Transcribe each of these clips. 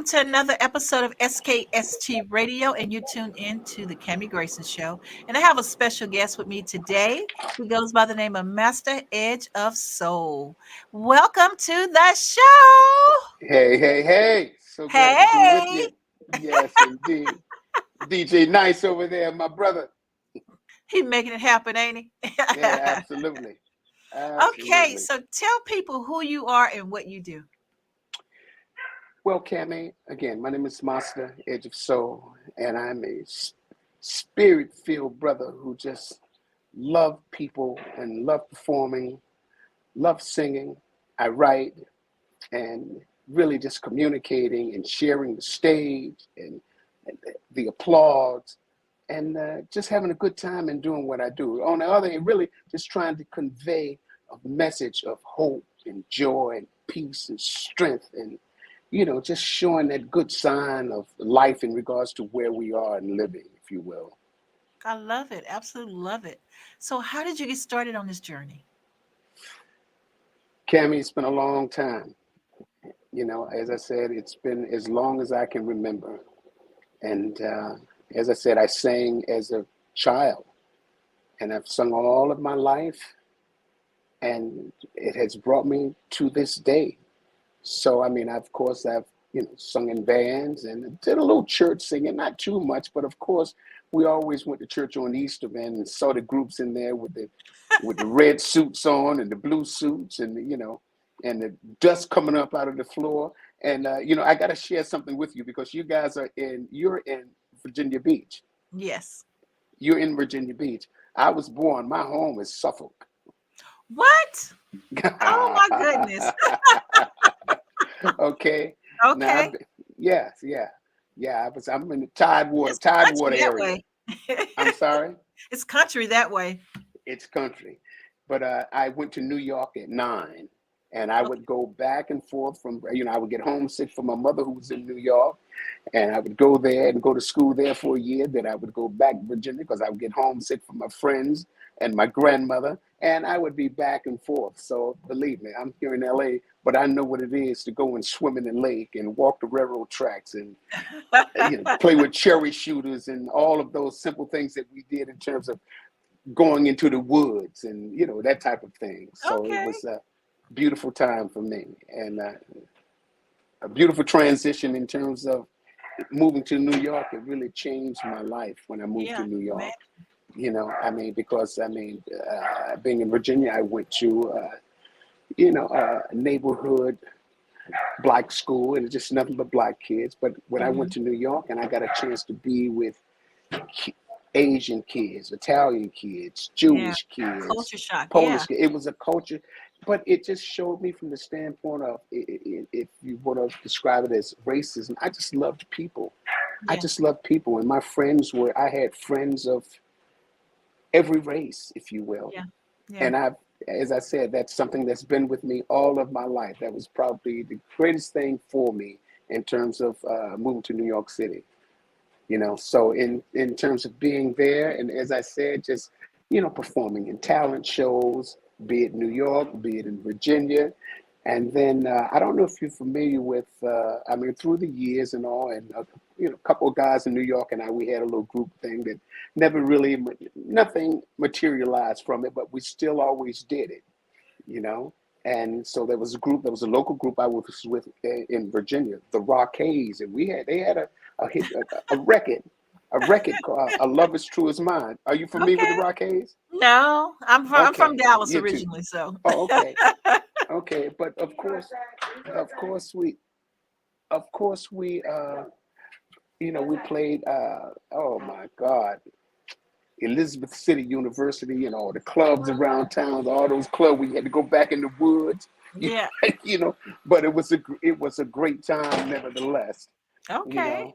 welcome to another episode of SKST Radio, and you tune in to the Grayson Show. And I have a special guest with me today who goes by the name of MASTA Edge of Soul. Welcome to the show. Hey. So glad to be with you. Yes, indeed. DJ Nice over there, my brother. He's making it happen, ain't he? Yeah, absolutely. Okay, so tell people who you are and what you do. Well, Cammie, again, my name is MASTA Edge of Soul, and I'm a spirit-filled brother who just love people and love performing, love singing. I write and really just communicating and sharing the stage and the applause and just having a good time and doing what I do. On the other hand, really just trying to convey a message of hope and joy and peace and strength and just showing that good sign of life in regards to where we are and living, if you will. I love it. Absolutely love it. So how did you get started on this journey? Cammie, it's been a long time. As I said, it's been as long as I can remember. And as I said, I sang as a child and I've sung all of my life and it has brought me to this day. So, I've sung in bands and did a little church singing, not too much, but of course, we always went to church on Easter, man, and saw the groups in there with the red suits on and the blue suits and, and the dust coming up out of the floor. And, I got to share something with you because you guys you're in Virginia Beach. Yes. You're in Virginia Beach. I was born, my home is Suffolk. What? Oh my goodness. Okay. Okay. Now, yeah. I'm in the Tidewater area. I'm sorry. It's country that way. It's country, but I went to New York at 9, and I would go back and forth from. I would get homesick from my mother who was in New York, and I would go there and go to school there for a year. Then I would go back to Virginia because I would get homesick from my friends and my grandmother, and I would be back and forth. So believe me, I'm here in LA, but I know what it is to go and swim in the lake and walk the railroad tracks and play with cherry shooters and all of those simple things that we did in terms of going into the woods and, that type of thing. So It was a beautiful time for me and a beautiful transition in terms of moving to New York. It really changed my life when I moved to New York. Man. Because being in Virginia, I went to, a neighborhood black school and it's just nothing but black kids. But when I went to New York and I got a chance to be with Asian kids, Italian kids, Jewish kids, culture shock, Polish kids, it was a culture, but it just showed me from the standpoint of, if you want to describe it as racism, I just loved people. Yeah. I just loved people. And my friends I had friends of every race, if you will. Yeah. And as I said, that's something that's been with me all of my life. That was probably the greatest thing for me in terms of moving to New York City. So in terms of being there, and as I said, just, performing in talent shows, be it New York, be it in Virginia. And then I don't know if you're familiar with, through the years and all, and a couple of guys in New York and we had a little group thing that nothing materialized from it, but we still always did it, And so there was a local group I was with in Virginia, the Rockays, and they had a record called "A Love Is True As Mine." Are you familiar with the Rockays? No, I'm from Dallas originally, so. Oh, okay. Okay, but of course we we played oh my God, Elizabeth City University and all the clubs around town, all those clubs we had to go back in the woods. Yeah. But it was a great time nevertheless. Okay.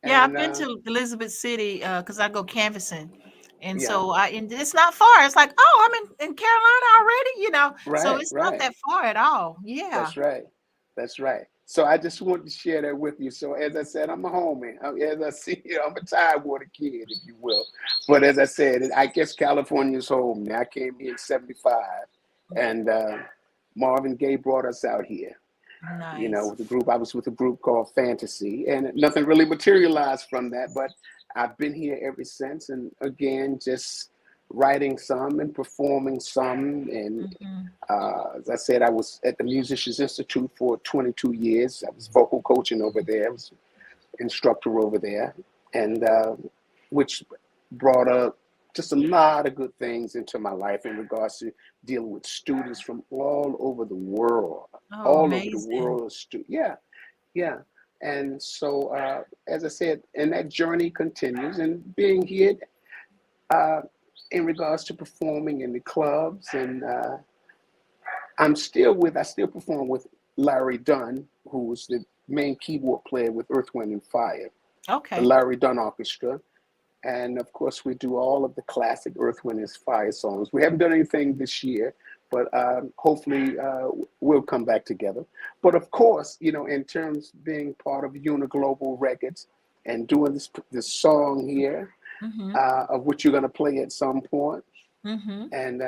Yeah, I've been to Elizabeth City because I go canvassing. And so it's not far. It's like, I'm in Carolina already, Right, so it's not that far at all. Yeah. That's right. So I just wanted to share that with you. So as I said, I'm a homie. As I see, I'm a Tidewater kid, if you will. But as I said, I guess California's home. I came here in 75 and Marvin Gaye brought us out here. Nice. With the group. I was with a group called Fantasy, and nothing really materialized from that, but I've been here ever since. And again, just writing some and performing some. And as I said, I was at the Musicians Institute for 22 years. I was vocal coaching over there. I was instructor over there, and which brought up just a lot of good things into my life in regards to dealing with students from all over the world. Oh, amazing. Over the world. Yeah. And so, as I said, and that journey continues, and being here in regards to performing in the clubs, and I still perform with Larry Dunn, who was the main keyboard player with Earth, Wind and Fire. Okay. The Larry Dunn Orchestra. And of course, we do all of the classic Earth, Wind and Fire songs. We haven't done anything this year, but hopefully we'll come back together. But of course, in terms of being part of Uniglobal Records and doing this song here, of which you're going to play at some point, and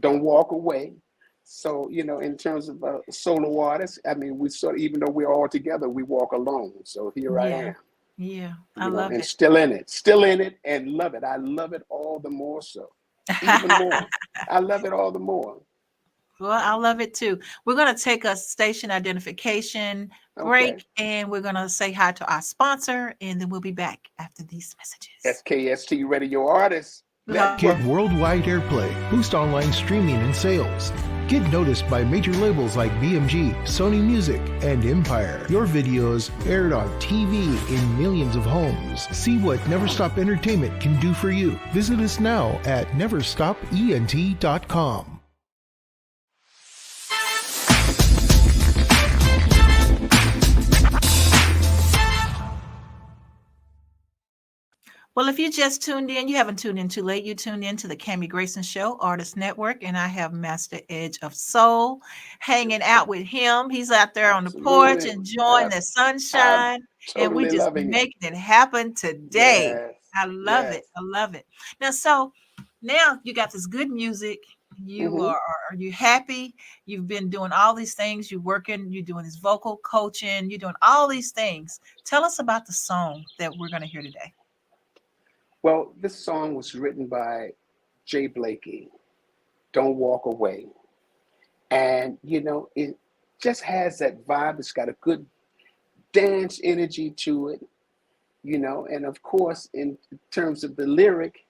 Don't Walk Away. So, in terms of solo artists, I mean, we sort of, even though we're all together, we walk alone. So here I am. Yeah, I love it. Still in it, and love it. I love it all the more so. Even more. I love it all the more. Well, I love it too. We're going to take a station identification break, and we're going to say hi to our sponsor, and then we'll be back after these messages. SKST Radio Artists. Get worldwide airplay, boost online streaming and sales. Get noticed by major labels like BMG, Sony Music, and Empire. Your videos aired on TV in millions of homes. See what Never Stop Entertainment can do for you. Visit us now at neverstopent.com. Well, if you just tuned in, you haven't tuned in too late. You tuned in to the Cammie Grayson Show, Artist Network, and I have Master Edge of Soul hanging out with him. He's out there on the porch enjoying the sunshine, and we just making it happen today. Yes. I love it. I love it. Now you got this good music. You are you happy? You've been doing all these things. You're working. You're doing this vocal coaching. You're doing all these things. Tell us about the song that we're going to hear today. Well, this song was written by Jay Blakey, Don't Walk Away. And, it just has that vibe. It's got a good dance energy to it, and of course, in terms of the lyric,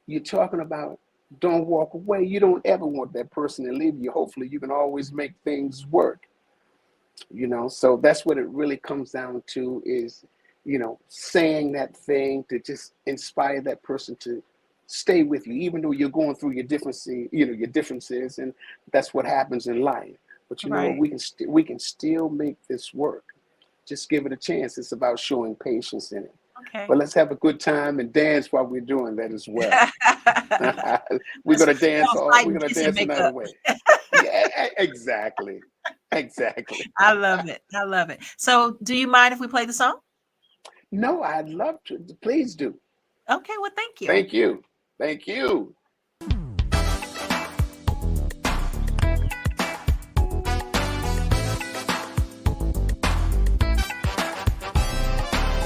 you're talking about don't walk away. You don't ever want that person to leave you. Hopefully, you can always make things work, so that's what it really comes down to is, saying that thing to just inspire that person to stay with you, even though you're going through your differences, and that's what happens in life. But what, we can still make this work. Just give it a chance. It's about showing patience in it. Okay. But let's have a good time and dance while we're doing that as well. We're gonna dance. We're gonna dance another way. Yeah, exactly. I love it. So, do you mind if we play the song? No, I'd love to. Please do. Okay, well, thank you. Thank you.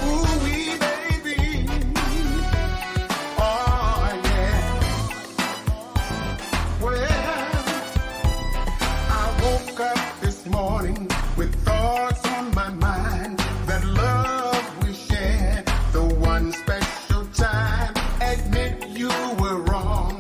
Ooh-wee, baby. Oh, yeah. Well, I woke up this morning with thoughts on my mind that love one special time, admit you were wrong.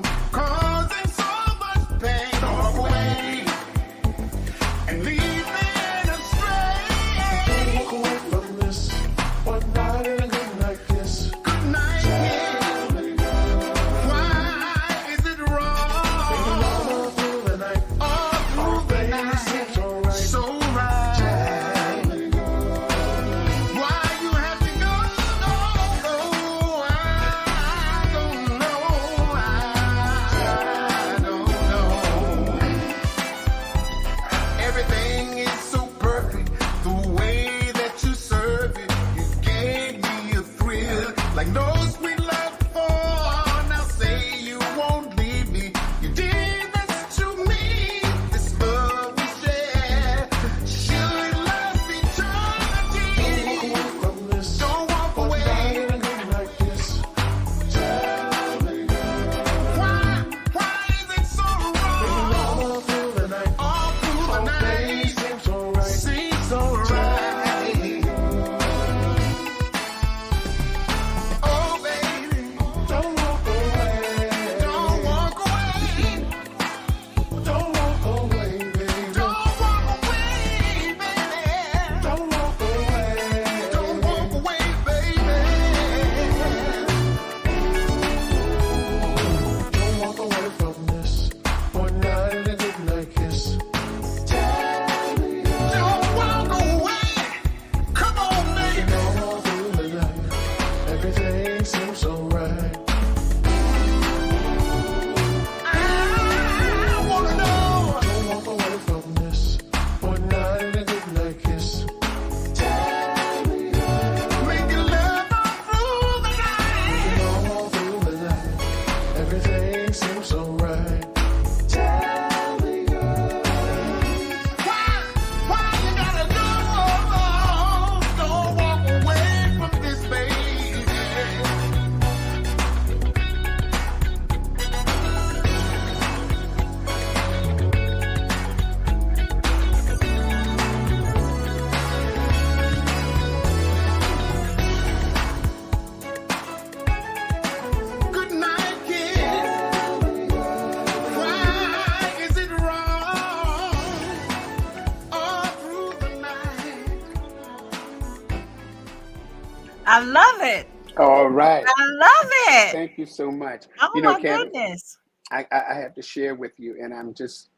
I love it. All right. I love it. Thank you so much. Oh my goodness. I have to share with you, and I'm just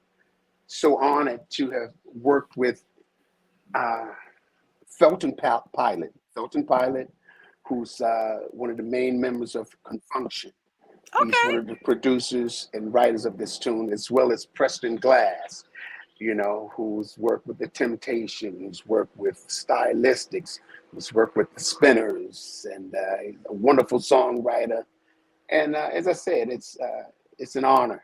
so honored to have worked with uh, Felton Pilot, who's one of the main members of Confunction. He's one Okay. of the producers and writers of this tune, as well as Preston Glass, who's worked with The Temptation, who's worked with Stylistics, who's worked with the Spinners, and he's a wonderful songwriter. And as I said, it's an honor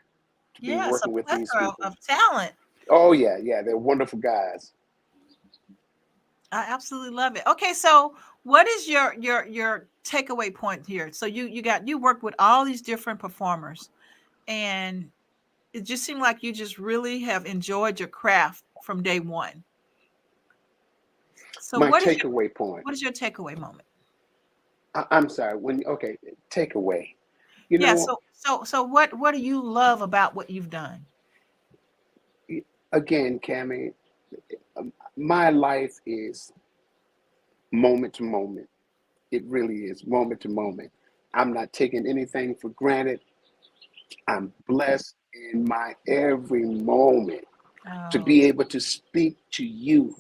to be Yeah, it's a working with these plethora people. of talent. Oh yeah, they're wonderful guys. I absolutely love it. Okay, so what is your takeaway point here? So you worked with all these different performers, and it just seemed like you just really have enjoyed your craft from day one. So My what is takeaway point. your takeaway moment? I'm sorry. Okay, takeaway. You Yeah, know, so what do you love about what you've done? again, Cammie, my life is moment to moment. It really is moment to moment. I'm not taking anything for granted. I'm blessed in my every moment to Oh, be able to speak to you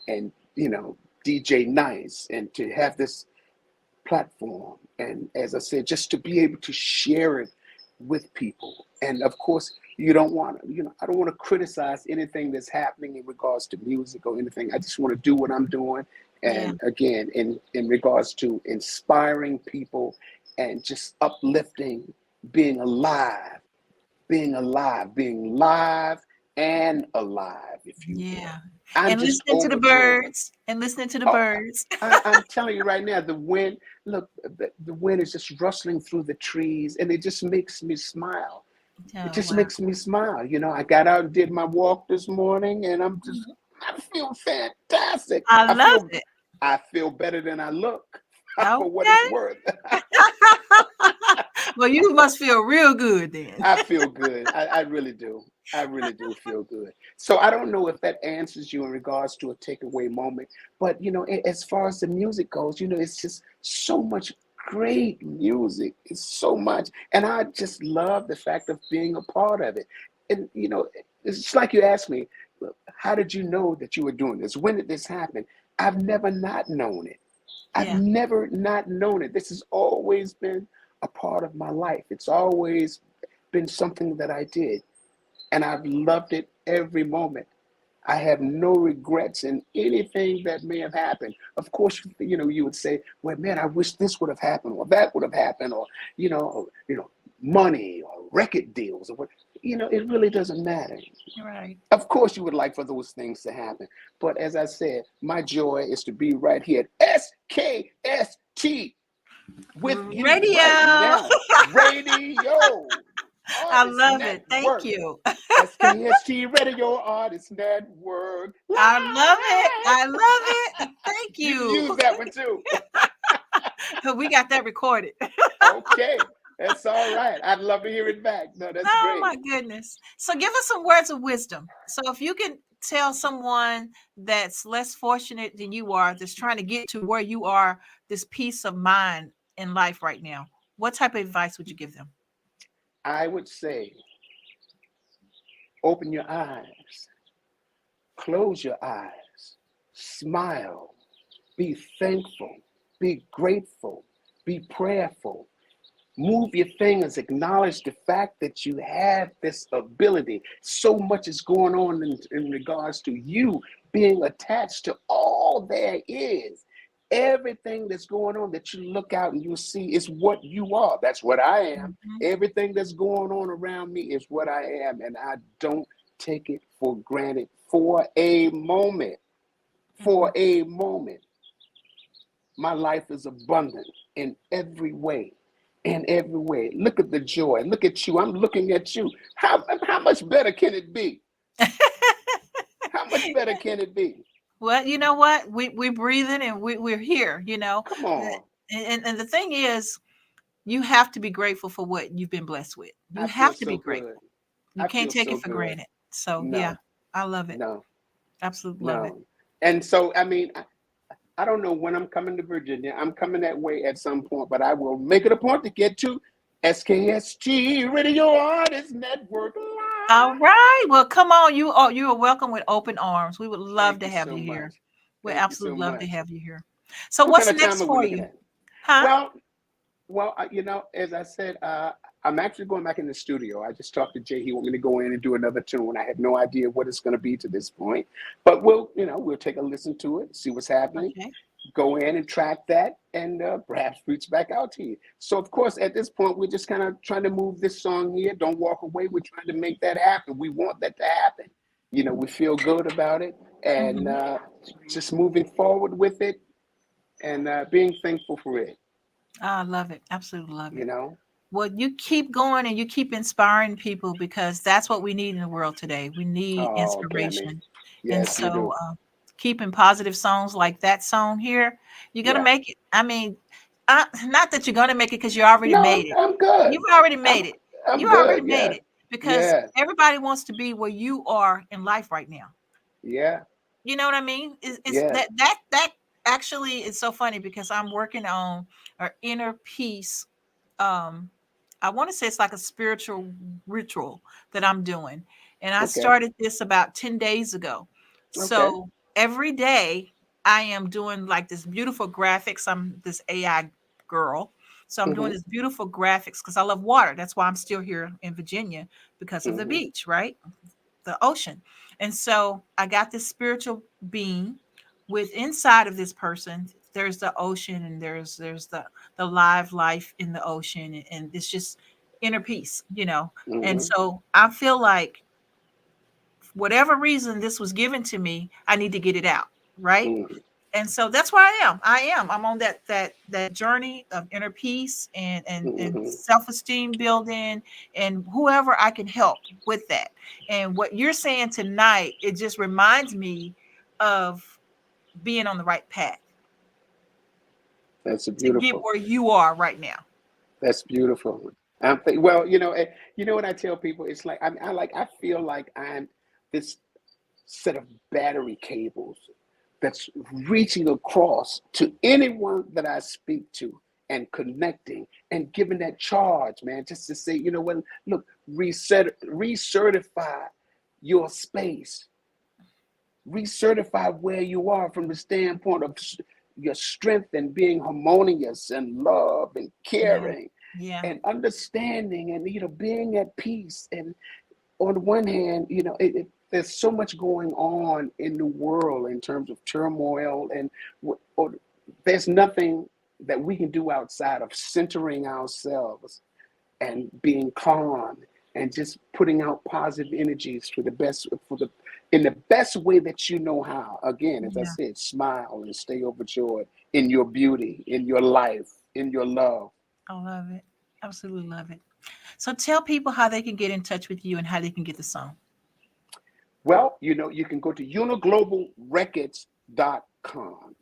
and, DJ Nice, and to have this platform. And as I said, just to be able to share it with people. And of course, you don't want to, I don't want to criticize anything that's happening in regards to music or anything. I just want to do what I'm doing. yeah. And again, in regards to inspiring people and just uplifting, being alive, being live and alive, if you will. Yeah. I'm And just listening to the overjoyed. birds. And listening to the Oh, birds. I'm telling you right now, the wind, look, the wind is just rustling through the trees, and it just makes me smile. It Oh, just wow. makes me smile. I got out and did my walk this morning, and I feel fantastic. I love it. I feel better than I look, for what Okay. it's worth. Well, you must feel real good then. I feel good. I really do. I really do feel good. So I don't know if that answers you in regards to a takeaway moment, but as far as the music goes, it's just so much great music. It's so much, and I just love the fact of being a part of it. And it's just like you asked me, how did you know that you were doing this? When did this happen? I've never not known it. I've Yeah. never not known it. This has always been a part of my life. It's always been something that I did, and I've loved it every moment. I have no regrets in anything that may have happened. Of course, you would say, "Well, man, I wish this would have happened, or that would have happened, or money or record deals, or what." It really doesn't matter. Right. Of course, you would like for those things to happen, but as I said, my joy is to be right here at SKST with you Radio. right now. Radio. I Artist love it. Thank Network. you. SKST Radio Artist Network. I love it. I love it. Thank You can you. use that one too. We got that recorded. Okay, that's all right. I'd love to hear it back. No, that's Oh great. my goodness. So give us some words of wisdom. So if you can tell someone that's less fortunate than you are, that's trying to get to where you are, this peace of mind in life right now, what type of advice would you give them? I would say, open your eyes, close your eyes, smile, be thankful, be grateful, be prayerful. Move your fingers, acknowledge the fact that you have this ability. So much is going on in regards to you being attached to all there is. Everything that's going on that you look out and you see is what you are. That's what I am. Everything that's going on around me is what I am, and I don't take it for granted for a moment. For a moment. My life is abundant in every way. In every way. Look at the joy. Look at you. I'm looking at you. How much better can it be? How much better can it be? Well, you know what? We're breathing and we're here, Come on. And the thing is, you have to be grateful for what you've been blessed with. You I have feel to be so grateful. good. You I can't feel take so it for good. granted. So No. yeah, I love it. No. Absolutely love it. No. And so, I mean, I don't know when I'm coming to Virginia. I'm coming that way at some point, but I will make it a point to get to SKST Radio Artist Network All Live. right. Well, come on. You are welcome with open arms. We would love Thank to you have so you here. much. We Thank you so absolutely love to much. have you here. So What kind what's of time next are we for looking you? at? Huh? Well, as I said, I'm actually going back in the studio. I just talked to Jay. He want me to go in and do another tune. I have no idea what it's going to be to this point, but we'll take a listen to it, see what's happening, Okay. go in and track that, and perhaps reach back out to you. So, of course, at this point, we're just kind of trying to move this song here. Don't walk away. We're trying to make that happen. We want that to happen. We feel good about it, and Mhm. just moving forward with it, and being thankful for it. I love it. Absolutely love You it. know. Well, you keep going and you keep inspiring people because that's what we need in the world today. We need Oh, Cammy. inspiration. And Yes, we so, do. keeping positive songs like that song here, you're going to Yeah. make it. I mean, not that you're going to make it because you already No, made it. I'm good. You've already I'm made it. I'm You already good. made Yeah. it because Yeah. everybody wants to be where you are in life right now. Yeah. You know what I mean? It's Yeah. that actually is so funny because I'm working on our inner peace. I want to say it's like a spiritual ritual that I'm doing. And I Okay. started this about 10 days ago. Okay. So every day I am doing like this beautiful graphics. I'm this AI girl. So I'm doing Mhm. this beautiful graphics because I love water. That's why I'm still here in Virginia because of the Mhm. beach, right? The ocean. And so I got this spiritual being with inside of this person. There's the ocean and there's the live life in the ocean and it's just inner peace. And Mhm. so I feel like whatever reason this was given to me, I need to get it out, right? Mhm. And so that's where I am. I'm on that journey of inner peace and Mhm. self-esteem building and whoever I can help with that. And what you're saying tonight, it just reminds me of being on the right path That's to get beautiful. where you are right now. That's beautiful. You know what I tell people? It's like I feel like I'm this set of battery cables that's reaching across to anyone that I speak to and connecting and giving that charge, man, just to say, what, look, recertify your space, recertify where you are from the standpoint of your strength and being harmonious and love and Yeah. caring Yeah. and understanding and being at peace. And on one hand, there's so much going on in the world in terms of turmoil, and there's nothing that we can do outside of centering ourselves and being calm and just putting out positive energies in the best way that you know how. Again, as I Yeah. said, smile and stay overjoyed in your beauty, in your life, in your love. I love it. Absolutely love it. So tell people how they can get in touch with you and how they can get the song. Well, you can go to uniglobalrecords.com.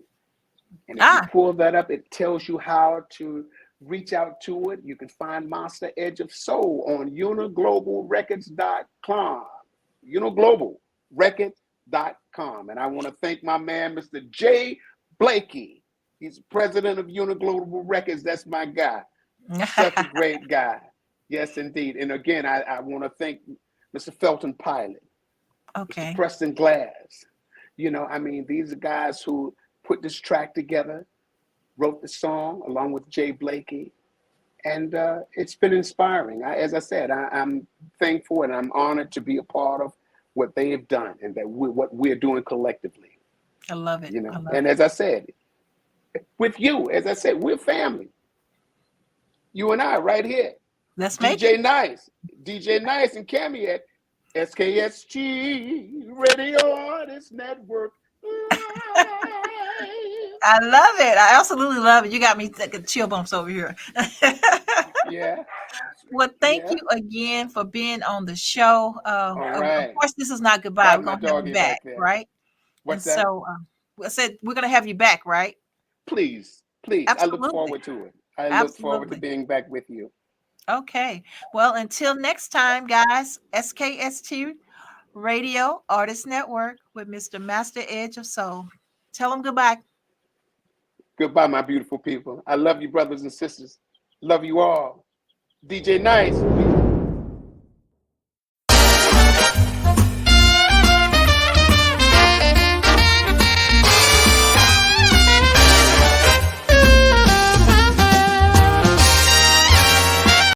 And if you Ah, pull that up, it tells you how to reach out to it. You can find MASTA Edge of Soul on uniglobalrecords.com. Uniglobalrecords.com. And I want to thank my man, Mr. Jay Blakey. He's president of Uniglobal Records. That's my guy. Such a great guy. Yes, indeed. And again, I want to thank Mr. Felton Pilot, Mr. okay. Preston Glass. These are guys who put this track together, wrote the song along with Jay Blakey, and it's been inspiring. As I said, I'm thankful and I'm honored to be a part of what they have done and what we're doing collectively. I love it. I love And it. as I said, with you, as I said, we're family. You and I right here. Let's make it. DJ Nice and Cammy at SKST Radio Artist Network Live. I love it. I absolutely love it. You got me taking chill bumps over here. Yeah, Well, thank yeah. you again for being on the show. All Of right. course, this is not goodbye. We're Pardon my gonna have you doggy back back, there. right? And What's that? so I said we're gonna have you back, right? Please, please. I look Absolutely. forward to it. I look forward to Absolutely. being back with you. Okay. Well, until next time, guys, SKST Radio Artist Network with Mr. Master Edge of Soul. Tell them goodbye. Goodbye, my beautiful people. I love you, brothers and sisters. Love you all. DJ Nice.